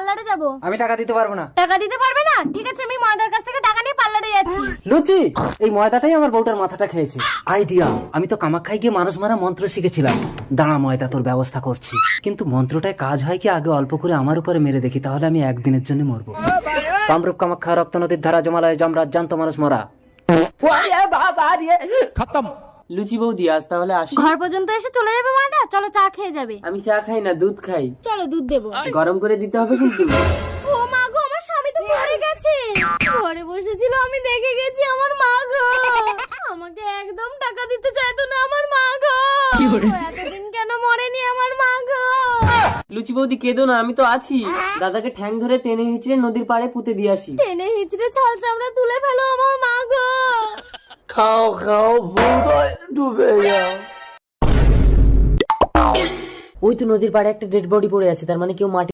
পার্লারে যাব। আমি টাকা দিতে পারবো না। টাকা দিতে পারবে না? ঠিক আছে, আমি ময়দার কাছ থেকে টাকা নিয়ে পার্লারে যাচ্ছি। লুচি, এই ময়দাটাই আমার বউটার মাথাটা খেয়েছে। আইডিয়া, আমি তো কামাখ্যায় গিয়ে মানুষ মারা মন্ত্র শিখেছিলাম। দাঁড়া ময়দা, তোর ব্যবস্থা করছি। কিন্তু মন্ত্রটায় কাজ হয় কি, আগে অল্প করে আমার উপরে মেরে দেখি, তাহলে আমি একদিনের জন্য মরবো। কামরূপ কামাখ্যা রক্ত নদীর ধারা জমালয় যমরাজ জানত মানুষ মরা। খতম। লুচি বৌদি, আজ তাহলে আসি। ঘর পর্যন্ত এসে চলে যাবে ময়দা? চলো চা খেয়ে যাবে। আমি চা খাই না, দুধ খাই। চলো দুধ দেবো। গরম করে দিতে হবে কিন্তু। ও মা গো, আমার স্বামী তো মরে গেছে। ঘরে বসেছিল, আমি দেখে গেছি। আমার মা গো, আমাকে একদম টাকা দিতে চাইতো না আমার মা গো। এতদিন কেন মরেনি আমার মা গো? লুচি বৌদি কেঁদো না, আমি তো আছি। দাদাকে ঠ্যাং ধরে টেনে হিচড়ে নদীর পাড়ে পুঁতে দিয়ে আসি। টেনে হিচড়ে ছাল চামড়া তুলে ফেলো আমার মা গো। খাও খাও, ভূত ডুবে যাও। ওই তো নদীর পাড়ে একটা ডেড বডি পড়ে আছে, তার মানে কেউ মাটি